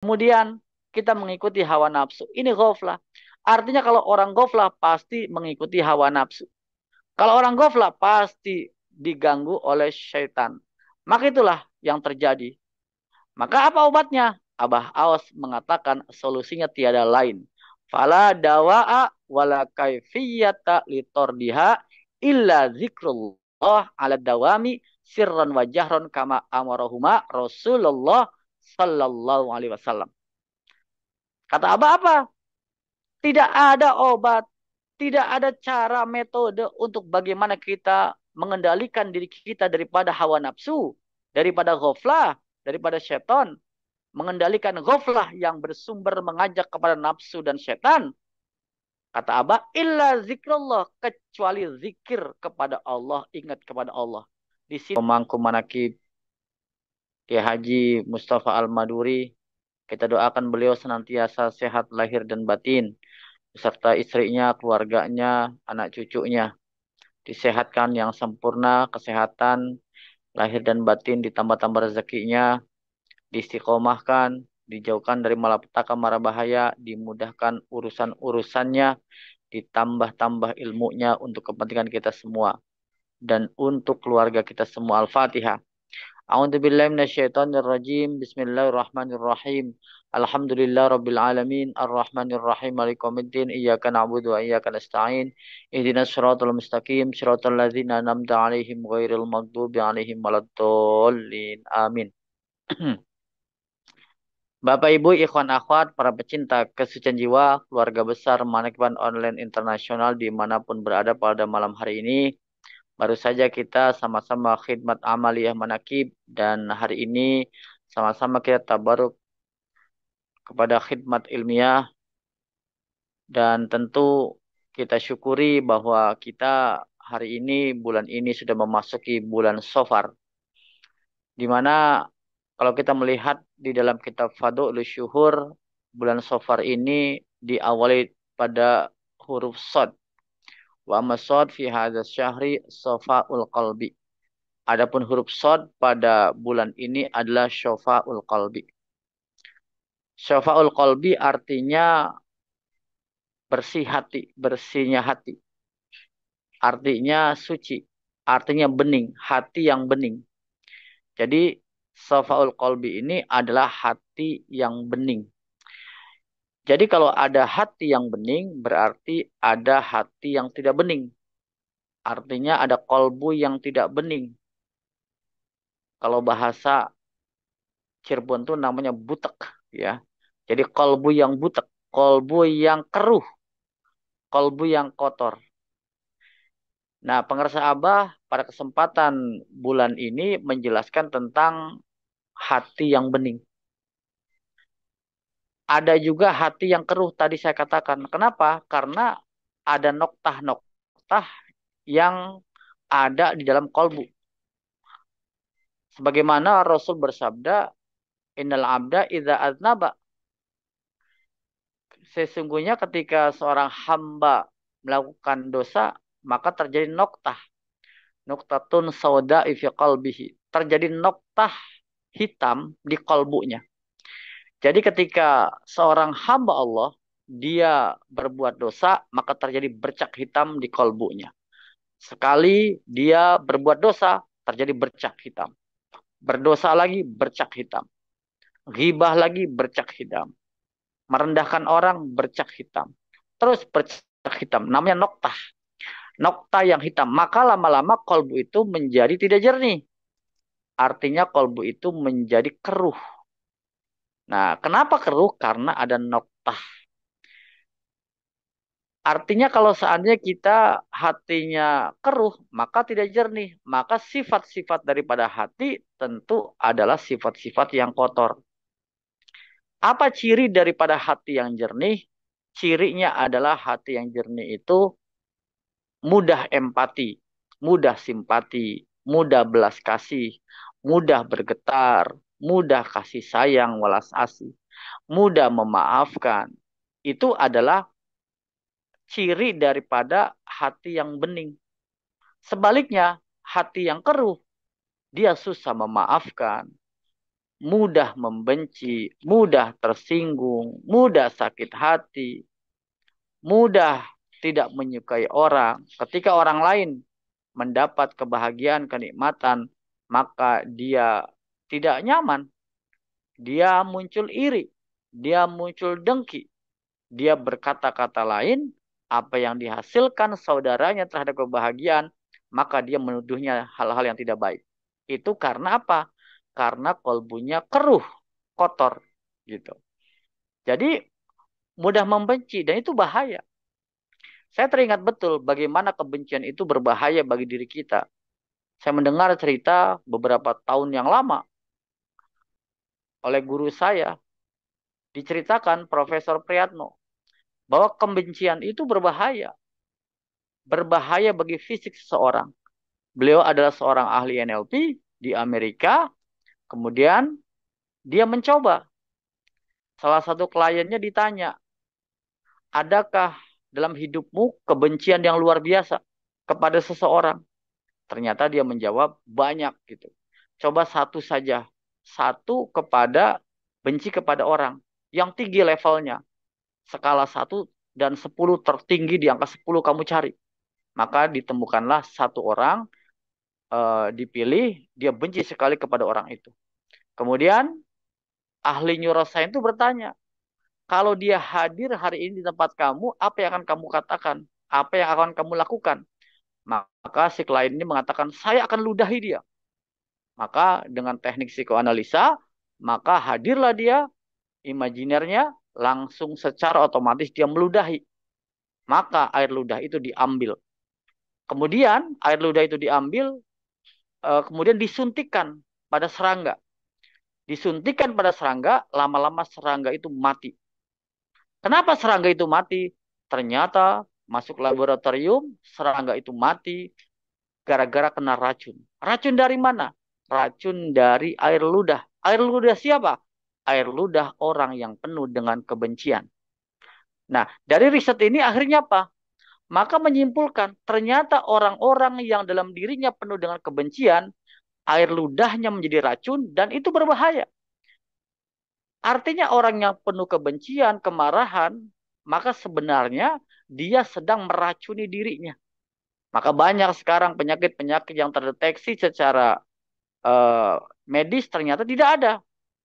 Kemudian kita mengikuti hawa nafsu. Ini ghaflah. Artinya kalau orang ghaflah pasti mengikuti hawa nafsu. Kalau orang ghaflah pasti diganggu oleh syaitan. Maka itulah yang terjadi. Maka apa obatnya? Abah Awas mengatakan solusinya tiada lain. Fala dawa'a wala kaifiyata litordiha illa zikrullah ala dawami sirran wa jahran kama amarahuma Rasulullah sallallahu alaihi wasallam. Kata Abah apa? Tidak ada obat, tidak ada cara metode untuk bagaimana kita mengendalikan diri kita daripada hawa nafsu, daripada ghaflah, daripada setan, mengendalikan ghaflah yang bersumber mengajak kepada nafsu dan setan. Kata Abah, illa zikrullah, kecuali zikir kepada Allah, ingat kepada Allah. Di sini pemangku manakib Kiai Haji Mustafa Al-Maduri, kita doakan beliau senantiasa sehat lahir dan batin, beserta istrinya, keluarganya, anak cucunya. Disehatkan yang sempurna, kesehatan, lahir dan batin, ditambah-tambah rezekinya, diistiqomahkan, dijauhkan dari malapetaka mara bahaya, dimudahkan urusan-urusannya, ditambah-tambah ilmunya untuk kepentingan kita semua dan untuk keluarga kita semua. Al-Fatihah. A'udzubillahi minasyaitonirrajim. Bismillahirrahmanirrahim. Alhamdulillah rabbil alamin arrahmanir rahim maliki yaumiddin iyyaka na'budu wa iyyaka nasta'in ihdinas siratal mustaqim siratal ladzina an'amta 'alaihim ghairil maghdubi 'alaihim waladdallin amin. Bapak Ibu ikhwan akhwat para pecinta kesucian jiwa keluarga besar Manakiban Online Internasional dimanapun berada pada malam hari ini, baru saja kita sama-sama khidmat amaliyah manakib dan hari ini sama-sama kita tabaruk kepada khidmat ilmiah dan tentu kita syukuri bahwa kita hari ini bulan ini sudah memasuki bulan Safar, di mana kalau kita melihat di dalam kitab Fadhilus Syuhur, bulan Safar ini diawali pada huruf Shad. Wa amma shad fi hadzal syahri safaul qalbi. Adapun huruf shad pada bulan ini adalah syafaul qalbi. Syafaul qalbi artinya bersih hati, bersihnya hati. Artinya suci, artinya bening, hati yang bening. Jadi safaul qalbi ini adalah hati yang bening. Jadi kalau ada hati yang bening berarti ada hati yang tidak bening. Artinya ada kolbu yang tidak bening. Kalau bahasa Cirebon tuh namanya butek ya. Jadi kolbu yang butek, kolbu yang keruh, kolbu yang kotor. Nah, pengersa Abah pada kesempatan bulan ini menjelaskan tentang hati yang bening. Ada juga hati yang keruh tadi saya katakan. Kenapa? Karena ada noktah-noktah yang ada di dalam kolbu. Sebagaimana Rasul bersabda, Innal abda idza aznaba. Sesungguhnya ketika seorang hamba melakukan dosa, maka terjadi noktah. Noktatun sauda'i fi qalbihi. Terjadi noktah hitam di kolbunya. Jadi ketika seorang hamba Allah, dia berbuat dosa, maka terjadi bercak hitam di kolbunya. Sekali dia berbuat dosa, terjadi bercak hitam. Berdosa lagi, bercak hitam. Ghibah lagi, bercak hitam. Merendahkan orang, bercak hitam. Terus bercak hitam, namanya noktah. Noktah yang hitam. Maka lama-lama kolbu itu menjadi tidak jernih. Artinya kolbu itu menjadi keruh. Nah, kenapa keruh? Karena ada noktah. Artinya kalau seandainya kita hatinya keruh, maka tidak jernih. Maka sifat-sifat daripada hati tentu adalah sifat-sifat yang kotor. Apa ciri daripada hati yang jernih? Cirinya adalah hati yang jernih itu mudah empati, mudah simpati, mudah belas kasih, mudah bergetar, mudah kasih sayang, welas asih, mudah memaafkan. Itu adalah ciri daripada hati yang bening. Sebaliknya, hati yang keruh, dia susah memaafkan, mudah membenci, mudah tersinggung, mudah sakit hati, mudah tidak menyukai orang. Ketika orang lain mendapat kebahagiaan, kenikmatan, maka dia tidak nyaman. Dia muncul iri, dia muncul dengki, dia berkata-kata lain, apa yang dihasilkan saudaranya terhadap kebahagiaan, maka dia menuduhnya hal-hal yang tidak baik. Itu karena apa? Karena kolbunya keruh, kotor, gitu. Jadi mudah membenci dan itu bahaya. Saya teringat betul bagaimana kebencian itu berbahaya bagi diri kita. Saya mendengar cerita beberapa tahun yang lama oleh guru saya, diceritakan Profesor Priyatno, bahwa kebencian itu berbahaya. Berbahaya bagi fisik seseorang. Beliau adalah seorang ahli NLP di Amerika. Kemudian dia mencoba. Salah satu kliennya ditanya, adakah dalam hidupmu kebencian yang luar biasa kepada seseorang? Ternyata dia menjawab banyak gitu. Coba satu saja. Satu kepada benci kepada orang. Yang tinggi levelnya. Skala 1 dan 10 tertinggi di angka 10 kamu cari. Maka ditemukanlah satu orang dipilih, dia benci sekali kepada orang itu. Kemudian ahli neuroscience itu bertanya, kalau dia hadir hari ini di tempat kamu, apa yang akan kamu katakan? Apa yang akan kamu lakukan? Maka si klien ini mengatakan, saya akan ludahi dia. Maka dengan teknik psikoanalisa, maka hadirlah dia, imajinernya, langsung secara otomatis dia meludahi. Maka air ludah itu diambil. Kemudian air ludah itu diambil, kemudian disuntikkan pada serangga. Disuntikkan pada serangga, lama-lama serangga itu mati. Kenapa serangga itu mati? Ternyata masuk laboratorium, serangga itu mati gara-gara kena racun. Racun dari mana? Racun dari air ludah. Air ludah siapa? Air ludah orang yang penuh dengan kebencian. Nah, dari riset ini akhirnya apa? Maka menyimpulkan, ternyata orang-orang yang dalam dirinya penuh dengan kebencian, air ludahnya menjadi racun, dan itu berbahaya. Artinya orang yang penuh kebencian, kemarahan, maka sebenarnya dia sedang meracuni dirinya. Maka banyak sekarang penyakit-penyakit yang terdeteksi secara medis ternyata tidak ada.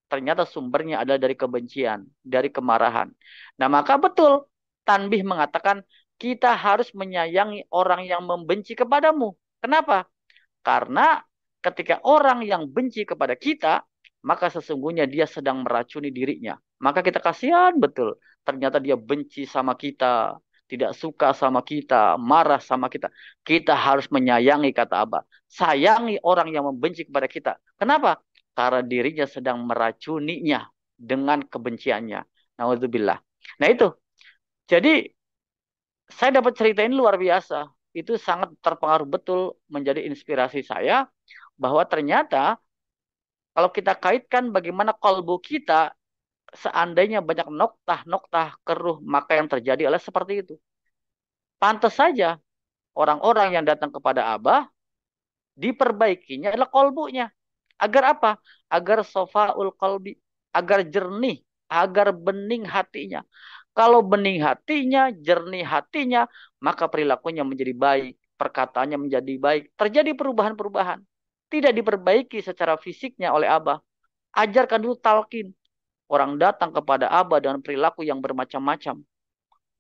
Ternyata sumbernya adalah dari kebencian, dari kemarahan. Nah, maka betul Tanbih mengatakan kita harus menyayangi orang yang membenci kepadamu. Kenapa? Karena ketika orang yang benci kepada kita, maka sesungguhnya dia sedang meracuni dirinya. Maka kita kasihan betul. Ternyata dia benci sama kita, tidak suka sama kita, marah sama kita. Kita harus menyayangi, kata Abah. Sayangi orang yang membenci kepada kita. Kenapa? Karena dirinya sedang meracuninya dengan kebenciannya. Nauzubillah. Nah itu. Jadi saya dapat cerita ini luar biasa. Itu sangat terpengaruh betul menjadi inspirasi saya bahwa ternyata kalau kita kaitkan bagaimana kolbu kita seandainya banyak noktah-noktah keruh maka yang terjadi adalah seperti itu. Pantas saja orang-orang yang datang kepada Abah diperbaikinya adalah kolbunya. Agar apa? Agar sofaul kolbi, agar jernih, agar bening hatinya. Kalau bening hatinya, jernih hatinya, maka perilakunya menjadi baik, perkataannya menjadi baik. Terjadi perubahan-perubahan. Tidak diperbaiki secara fisiknya oleh Abah. Ajarkan dulu talqin. Orang datang kepada Abah dengan perilaku yang bermacam-macam.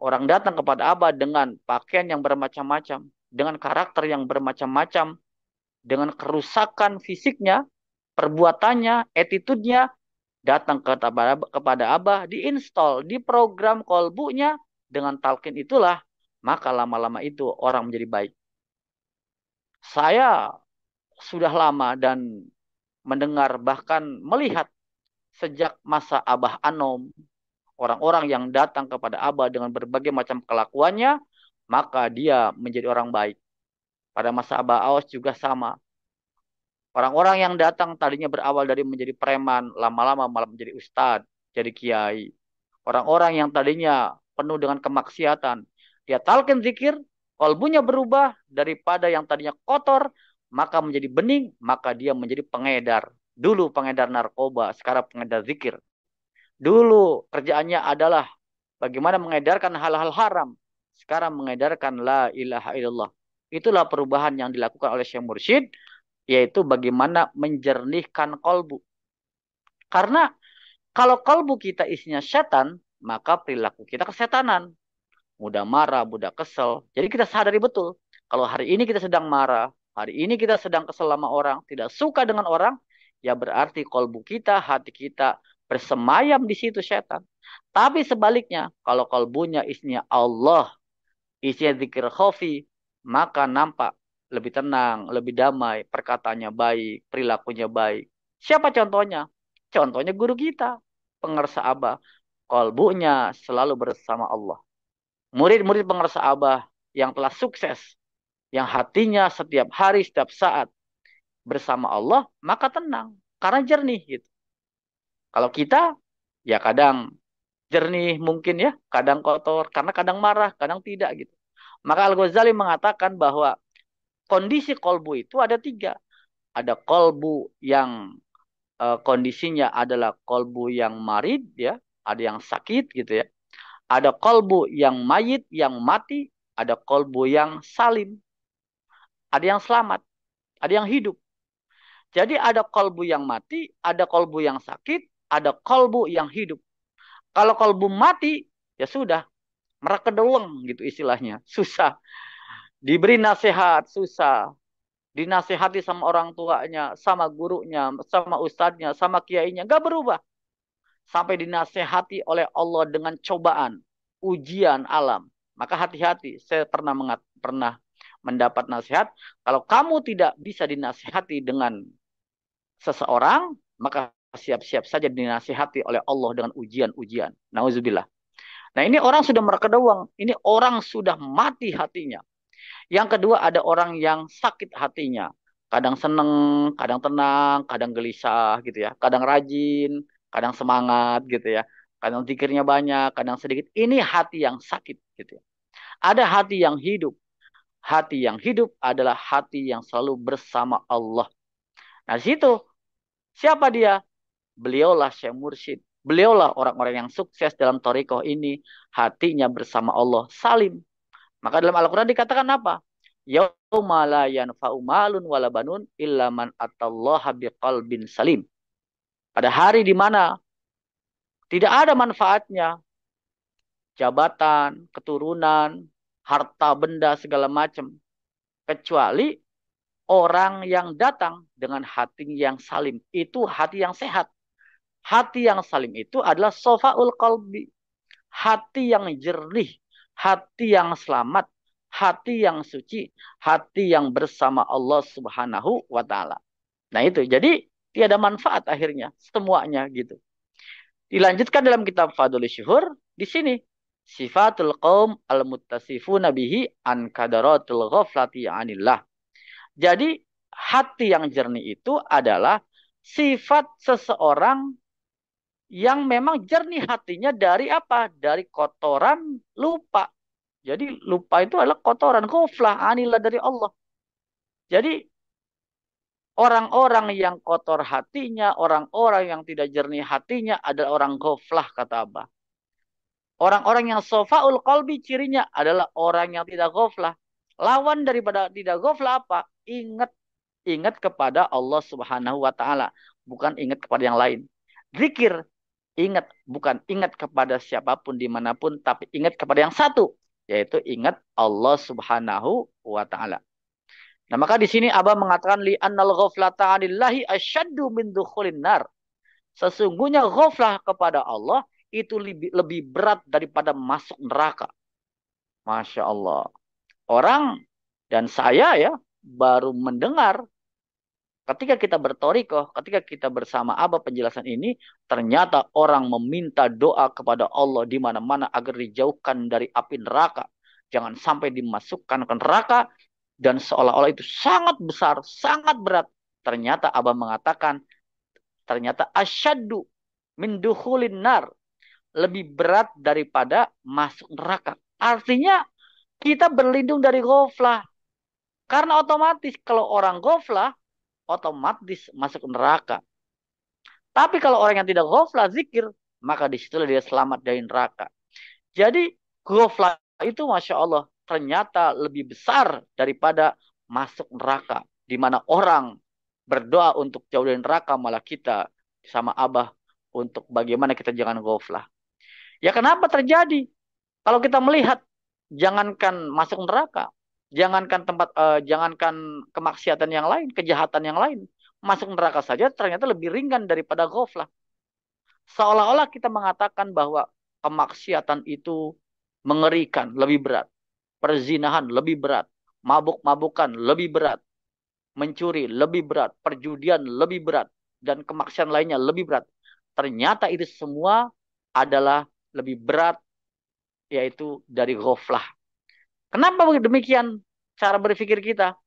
Orang datang kepada Abah dengan pakaian yang bermacam-macam. Dengan karakter yang bermacam-macam. Dengan kerusakan fisiknya, perbuatannya, attitude-nya. Datang kepada Abah, diinstal, diprogram kolbunya. Dengan talqin itulah, maka lama-lama itu orang menjadi baik. Saya sudah lama dan mendengar bahkan melihat sejak masa Abah Anom, orang-orang yang datang kepada Abah dengan berbagai macam kelakuannya, maka dia menjadi orang baik. Pada masa Abah Aos juga sama. Orang-orang yang datang tadinya berawal dari menjadi preman, lama-lama malah menjadi ustadz, jadi kiai. Orang-orang yang tadinya penuh dengan kemaksiatan, dia talqin zikir, kalbunya berubah daripada yang tadinya kotor, maka menjadi bening, maka dia menjadi pengedar. Dulu pengedar narkoba, sekarang pengedar zikir. Dulu kerjaannya adalah bagaimana mengedarkan hal-hal haram. Sekarang mengedarkan la ilaha illallah. Itulah perubahan yang dilakukan oleh Syekh Mursyid, yaitu bagaimana menjernihkan kolbu. Karena kalau kolbu kita isinya setan, maka perilaku kita kesetanan. Mudah marah, mudah kesel. Jadi kita sadari betul. Kalau hari ini kita sedang marah, hari ini kita sedang kesel sama orang, tidak suka dengan orang, ya berarti kolbu kita, hati kita bersemayam di situ setan. Tapi sebaliknya, kalau kolbunya isinya Allah, isinya zikir khafi, maka nampak lebih tenang, lebih damai, perkataannya baik, perilakunya baik. Siapa contohnya? Contohnya guru kita, pengersa Abah. Kolbunya selalu bersama Allah. Murid-murid pengersa Abah yang telah sukses, yang hatinya setiap hari, setiap saat bersama Allah, maka tenang. Karena jernih gitu. Kalau kita, ya kadang jernih mungkin ya, kadang kotor, karena kadang marah, kadang tidak gitu. Maka Al-Ghazali mengatakan bahwa kondisi kolbu itu ada tiga. Ada kolbu yang kondisinya adalah kolbu yang marid ya, ada yang sakit gitu ya. Ada kolbu yang mayit, yang mati, ada kolbu yang salim, ada yang selamat, ada yang hidup. Jadi ada kolbu yang mati, ada kolbu yang sakit, ada kolbu yang hidup. Kalau kolbu mati, ya sudah, merekedeweng gitu istilahnya. Susah. Diberi nasihat, susah. Dinasihati sama orang tuanya, sama gurunya, sama ustadznya, sama kiainya. Gak berubah. Sampai dinasihati oleh Allah dengan cobaan, ujian alam. Maka hati-hati. Saya pernah mendapat nasihat. Kalau kamu tidak bisa dinasihati dengan seseorang, maka siap-siap saja dinasihati oleh Allah dengan ujian-ujian. Nauzubillah. Nah ini orang sudah merkedewang. Ini orang sudah mati hatinya. Yang kedua ada orang yang sakit hatinya. Kadang seneng, kadang tenang, kadang gelisah gitu ya. Kadang rajin, kadang semangat gitu ya. Kadang zikirnya banyak, kadang sedikit. Ini hati yang sakit gitu ya. Ada hati yang hidup. Hati yang hidup adalah hati yang selalu bersama Allah. Nah, situ siapa dia? Beliaulah Syekh Mursyid. Beliaulah orang-orang yang sukses dalam thariqah ini. Hatinya bersama Allah. Salim. Maka dalam Al-Quran dikatakan apa? Yauma la yanfa'u malun wala banun illa man atallaha biqalbin salim. Pada hari di mana tidak ada manfaatnya jabatan, keturunan, harta benda segala macam kecuali orang yang datang dengan hati yang salim. Itu hati yang sehat. Hati yang salim itu adalah sofaul qalbi. Hati yang jernih, hati yang selamat, hati yang suci, hati yang bersama Allah Subhanahu wa taala. Nah itu. Jadi tiada manfaat akhirnya semuanya gitu. Dilanjutkan dalam kitab Fadhul Syuhur di sini sifatul qaum al-muttasifuna bihi an kadaratul ghaflati anillah. Jadi hati yang jernih itu adalah sifat seseorang yang memang jernih hatinya dari apa? Dari kotoran lupa. Jadi lupa itu adalah kotoran, ghaflah, anilah dari Allah. Jadi orang-orang yang kotor hatinya, orang-orang yang tidak jernih hatinya adalah orang ghaflah kata Abah. Orang-orang yang sofaul qalbi cirinya adalah orang yang tidak ghaflah. Lawan daripada tidak ghaflah apa? Ingat, ingat kepada Allah Subhanahu wa taala, bukan ingat kepada yang lain. Zikir, ingat, bukan ingat kepada siapapun dimanapun, tapi ingat kepada yang satu, yaitu ingat Allah Subhanahu wa taala. Nah, maka di sini Abah mengatakan li annal ghaflata 'anillahi asyaddu min dukhulin nar. Sesungguhnya ghaflah kepada Allah itu lebih berat daripada masuk neraka. Masya Allah. Orang dan saya ya baru mendengar ketika kita bertorikoh, ketika kita bersama Abah penjelasan ini, ternyata orang meminta doa kepada Allah di mana-mana agar dijauhkan dari api neraka. Jangan sampai dimasukkan ke neraka dan seolah-olah itu sangat besar, sangat berat. Ternyata Abah mengatakan, ternyata asyaddu min dukhulin nar. Lebih berat daripada masuk neraka. Artinya kita berlindung dari ghaflah. Karena otomatis kalau orang ghaflah, otomatis masuk neraka. Tapi kalau orang yang tidak ghaflah zikir, maka disitulah dia selamat dari neraka. Jadi ghaflah itu Masya Allah ternyata lebih besar daripada masuk neraka. Di mana orang berdoa untuk jauh dari neraka, malah kita sama Abah untuk bagaimana kita jangan ghaflah. Ya kenapa terjadi? Kalau kita melihat, jangankan masuk neraka, jangankan kemaksiatan yang lain, kejahatan yang lain, masuk neraka saja ternyata lebih ringan daripada ghaflah. Seolah-olah kita mengatakan bahwa kemaksiatan itu mengerikan, lebih berat. Perzinahan lebih berat. Mabuk-mabukan lebih berat. Mencuri lebih berat. Perjudian lebih berat. Dan kemaksiatan lainnya lebih berat. Ternyata itu semua adalah lebih berat, yaitu dari ghaflah. Kenapa demikian cara berpikir kita?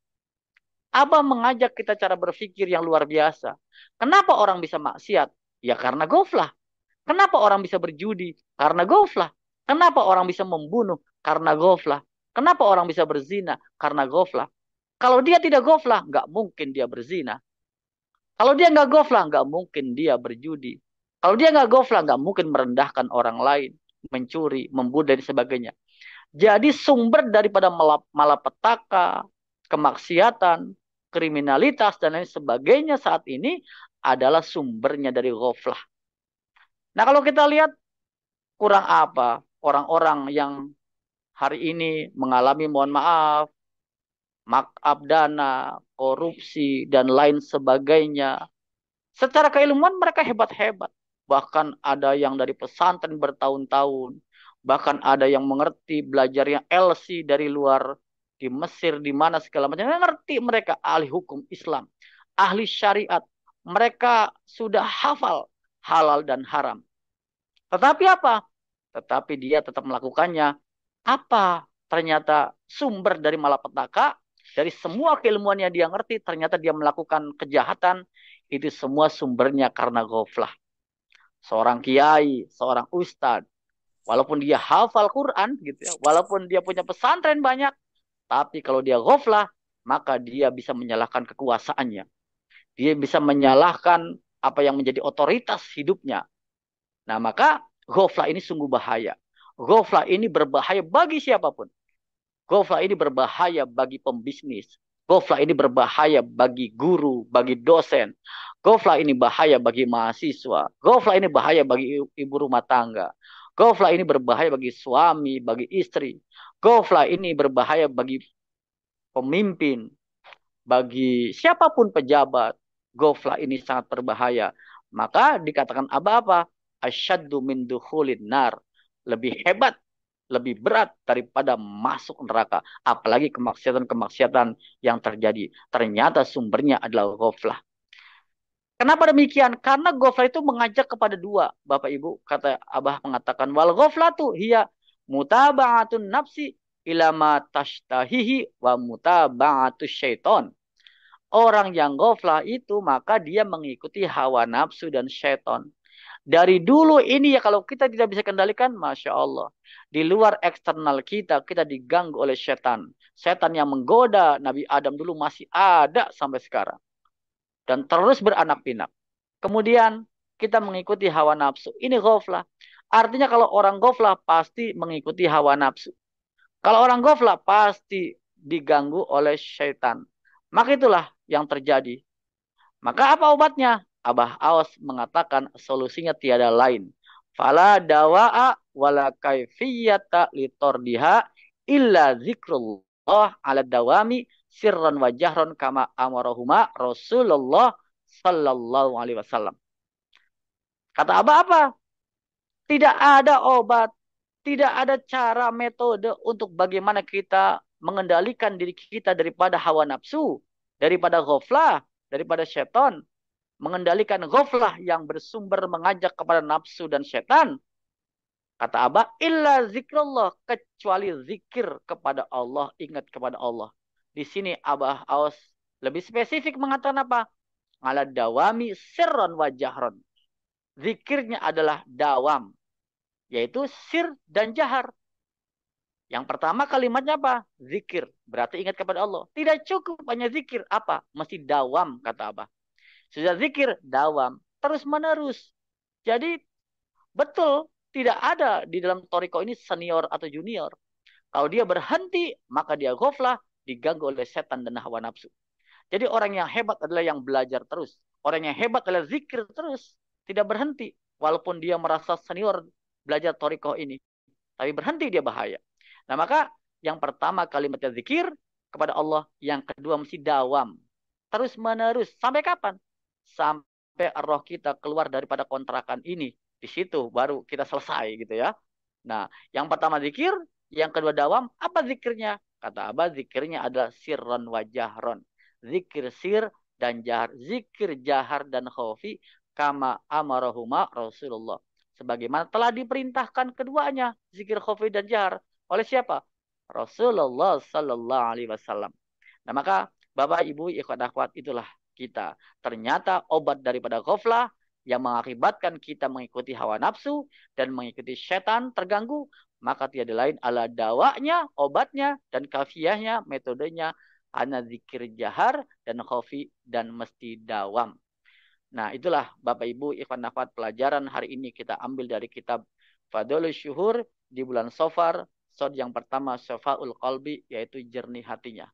Abah mengajak kita cara berpikir yang luar biasa. Kenapa orang bisa maksiat? Ya karena ghaflah. Kenapa orang bisa berjudi? Karena ghaflah. Kenapa orang bisa membunuh? Karena ghaflah. Kenapa orang bisa berzina? Karena ghaflah. Kalau dia tidak ghaflah, nggak mungkin dia berzina. Kalau dia nggak ghaflah, nggak mungkin dia berjudi. Kalau dia nggak ghaflah, nggak mungkin merendahkan orang lain, mencuri, membunuh, dan sebagainya. Jadi sumber daripada malapetaka, kemaksiatan, kriminalitas, dan lain sebagainya saat ini adalah sumbernya dari ghaflah. Nah kalau kita lihat kurang apa orang-orang yang hari ini mengalami, mohon maaf, markup dana, korupsi, dan lain sebagainya. Secara keilmuan mereka hebat-hebat. Bahkan ada yang dari pesantren bertahun-tahun. Bahkan ada yang mengerti belajarnya LC dari luar, di Mesir, di mana segala macam. Ngerti mereka ahli hukum Islam, ahli syariat. Mereka sudah hafal halal dan haram. Tetapi apa? Tetapi dia tetap melakukannya. Apa? Ternyata sumber dari malapetaka, dari semua keilmuan yang dia ngerti, ternyata dia melakukan kejahatan, itu semua sumbernya karena ghaflah. Seorang kiai, seorang ustadz, walaupun dia hafal Quran, gitu ya, walaupun dia punya pesantren banyak, tapi kalau dia ghaflah, maka dia bisa menyalahkan kekuasaannya. Dia bisa menyalahkan apa yang menjadi otoritas hidupnya. Nah, maka ghaflah ini sungguh bahaya. Ghaflah ini berbahaya bagi siapapun. Ghaflah ini berbahaya bagi pembisnis. Ghaflah ini berbahaya bagi guru, bagi dosen. Ghaflah ini bahaya bagi mahasiswa. Ghaflah ini bahaya bagi ibu rumah tangga. Ghaflah ini berbahaya bagi suami, bagi istri. Ghaflah ini berbahaya bagi pemimpin, bagi siapapun pejabat. Ghaflah ini sangat berbahaya. Maka dikatakan apa-apa? Asyaddu min dukhulin nar. Lebih hebat, lebih berat daripada masuk neraka. Apalagi kemaksiatan-kemaksiatan yang terjadi. Ternyata sumbernya adalah ghaflah. Kenapa demikian? Karena ghaflah itu mengajak kepada dua. Bapak Ibu, kata Abah mengatakan, wal ghaflatu hiya mutaba'atun nafsi ila ma tashtahihi wa mutaba'atus syaiton. Orang yang ghaflah itu maka dia mengikuti hawa nafsu dan syaiton. Dari dulu ini ya kalau kita tidak bisa kendalikan, Masya Allah. Di luar eksternal kita, kita diganggu oleh setan. Setan yang menggoda Nabi Adam dulu masih ada sampai sekarang. Dan terus beranak pinak. Kemudian kita mengikuti hawa nafsu. Ini ghaflah. Artinya kalau orang ghaflah pasti mengikuti hawa nafsu. Kalau orang ghaflah pasti diganggu oleh syaitan. Maka itulah yang terjadi. Maka apa obatnya? Abah Awas mengatakan solusinya tiada lain. Fala dawa'a wala kaifiyata litordiha illa zikrullah ala dawami sirran wa jahran kama amarahuma Rasulullah sallallahu alaihi wasallam. Kata Abah apa? Tidak ada obat, tidak ada cara metode untuk bagaimana kita mengendalikan diri kita daripada hawa nafsu, daripada ghaflah, daripada syaitan. Mengendalikan ghaflah yang bersumber mengajak kepada nafsu dan setan. Kata Abah, illa zikrullah, kecuali zikir kepada Allah, ingat kepada Allah. Di sini Abah Aus lebih spesifik mengatakan apa? Ala dawami sirron wa jahron. Zikirnya adalah dawam, yaitu sir dan jahar. Yang pertama kalimatnya apa? Zikir, berarti ingat kepada Allah. Tidak cukup hanya zikir, apa? Mesti dawam, kata Abah. Sudah zikir, dawam. terus-menerus. Jadi betul, tidak ada di dalam toriko ini senior atau junior. Kalau dia berhenti, maka dia ghaflah, diganggu oleh setan dan hawa nafsu. Jadi orang yang hebat adalah yang belajar terus. Orang yang hebat adalah zikir terus. Tidak berhenti. Walaupun dia merasa senior belajar toriko ini. Tapi berhenti dia bahaya. Nah maka yang pertama kalimatnya zikir kepada Allah. Yang kedua mesti dawam. Terus menerus. Sampai kapan? Sampai roh kita keluar daripada kontrakan ini. Di situ baru kita selesai gitu ya. Nah yang pertama zikir. Yang kedua dawam. Apa zikirnya? Kata Abah zikirnya adalah sirron wajahron. Zikir sir dan jahar. Zikir jahar dan khafi kama amarahuma Rasulullah. Sebagaimana telah diperintahkan keduanya, zikir khafi dan jahar. Oleh siapa? Rasulullah Sallallahu Alaihi Wasallam. Nah maka Bapak Ibu ikhwan akhwat itulah kita. Ternyata obat daripada ghaflah yang mengakibatkan kita mengikuti hawa nafsu dan mengikuti setan terganggu, maka tiada lain ala dawanya, obatnya, dan kafiahnya, metodenya, hanya zikir jahar dan khafi dan mesti dawam. Nah, itulah Bapak Ibu ikhwan akhwat pelajaran hari ini kita ambil dari kitab Fadlul Syuhur di bulan Safar, sod yang pertama Syafaul Qalbi yaitu jernih hatinya.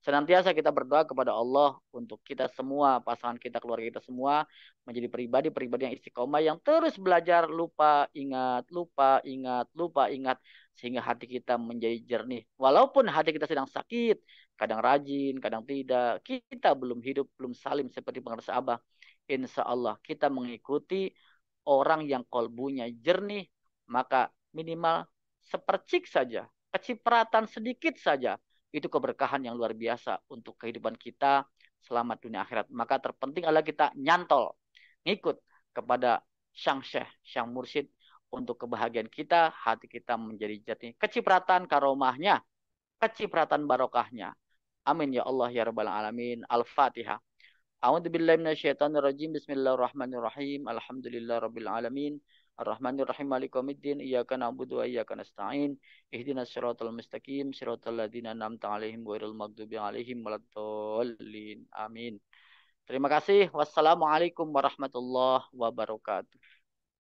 Senantiasa kita berdoa kepada Allah untuk kita semua, pasangan kita, keluarga kita semua menjadi pribadi-pribadi yang istiqomah yang terus belajar lupa ingat, lupa ingat, lupa ingat sehingga hati kita menjadi jernih. Walaupun hati kita sedang sakit, kadang rajin, kadang tidak, kita belum hidup, belum salim seperti pengertian Abah. Insya Allah kita mengikuti orang yang kolbunya jernih, maka minimal sepercik saja, kecipratan sedikit saja, itu keberkahan yang luar biasa untuk kehidupan kita selamat dunia akhirat. Maka terpenting adalah kita nyantol, ngikut kepada sang syekh, sang mursyid untuk kebahagiaan kita, hati kita menjadi jati. Kecipratan karomahnya, kecipratan barokahnya. Amin ya Allah ya rabbal alamin. Al-Fatihah. A'udzu billahi minasyaitonir rajim. Bismillahirrahmanirrahim. Alhamdulillah rabbil alamin. Ar-Rahmanir-Rahim Maliki yaumiddin. Iyyaka na'budu wa iyyaka nasta'in. Ihdinas siratal mustaqim, siratal ladzina an'amta 'alaihim ghairil maghdubi 'alaihim waladdallin. Amin. Terima kasih. Wassalamualaikum warahmatullahi wabarakatuh.